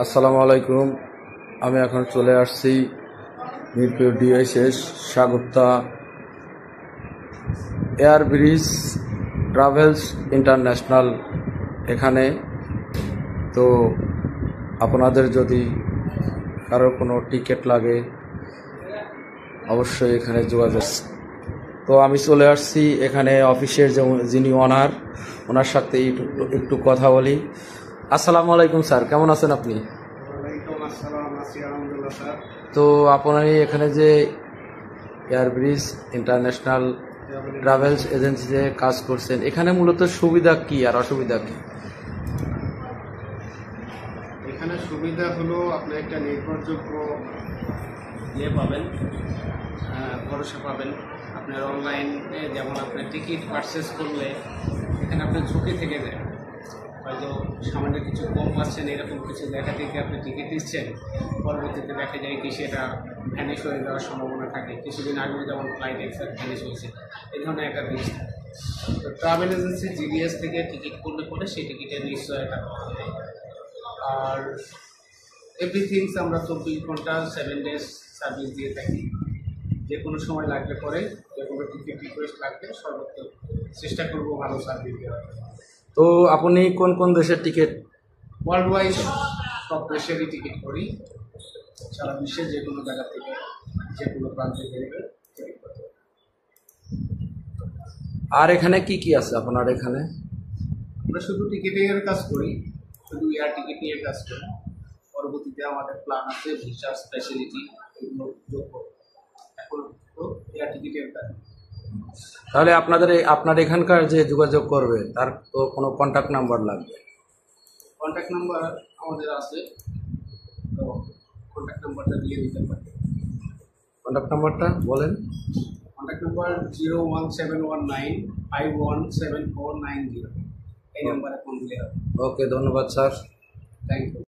আসসালামু আলাইকুম। আমি এখন চলে আসছি মিরপুর ডিএসএস সাগরতা এয়ার ব্রিজ ট্রাভেলস ইন্টারন্যাশনাল এখানে। তো আপনাদের যদি কারো কোনো টিকিট লাগে অবশ্যই এখানে যোগাযোগ। তো আমি চলে আসছি এখানে অফিসের যিনি ওনার সাথে একটু কথা বলি। আসসালামু আলাইকুম স্যার, কেমন আছেন আপনি? তো আপনার এখানে যে এয়ার ব্রিজ ইন্টারন্যাশনাল ট্রাভেলস এজেন্সিতে কাজ করছেন, এখানে মূলত সুবিধা কি আর অসুবিধা কি? এখানে সুবিধা হলো আপনি একটা নির্ভরযোগ্য পাবেন, ভরসা পাবেন। আপনার অনলাইনে যেমন আপনার টিকিট পারচেস করলে এখানে আপনার ঝুঁকি থেকে যায়, হয়তো সামান্য কিছু কম পাচ্ছেন, এরকম কিছু দেখা থেকে আপনি টিকিট দিচ্ছেন, পরবর্তীতে দেখা যায় কি সেটা ভ্যানিশ হয়ে যাওয়ার সম্ভাবনা থাকে। কিছুদিন আগেও যেমন ফ্লাইট এক্সাক্ট ভ্যানিশ হয়েছে, এই ধরনের একটা জিনিস। তো ট্রাভেল এজেন্সি জিডিএস থেকে টিকিট করলে পরে সেই টিকিটের নিশ্চয়তা পাওয়া যায়। আর এভরিথিংস আমরা 24 ঘন্টা 7 ডেজ সার্ভিস দিয়ে থাকি। যে কোনো সময় লাগলে পরে, যে কোনো টিকিট রিকোয়েস্ট লাগলে সর্বোচ্চ চেষ্টা করবো ভালো সার্ভিস দেওয়ার। তো আপনি কোন কোন দেশের টিকিট? ওয়ার্ল্ড ওয়াইড সব দেশেরই টিকিট করি, সারা বিশ্বের যে কোনো জায়গা থেকে যে কোনো প্রান্তে থেকে। আর এখানে কি কি আছে আপনার এখানে? আমরা শুধু টিকিটিংয়ের কাজ করি, শুধু এয়ার টিকিটিংয়ের কাজ করি। পরবর্তীতে আমাদের প্ল্যান আছে ভিসা স্পেশালিটি এগুলো যোগ করব। এখন তো এয়ার টিকিটের কাজ। তাহলে আপনার এখানকার যে যোগাযোগ করবে তার তো কোনো কন্ট্যাক্ট নাম্বার লাগবে? কন্ট্যাক্ট নাম্বার আমাদের আছে, তো কন্ট্যাক্ট নাম্বারটা দিয়ে দিতে পারি। কন্ট্যাক্ট নাম্বারটা বলেন। কন্ট্যাক্ট নাম্বার 01719517490, এই নাম্বারে ফোন দিলে হবে। ওকে, ধন্যবাদ স্যার। Thank you.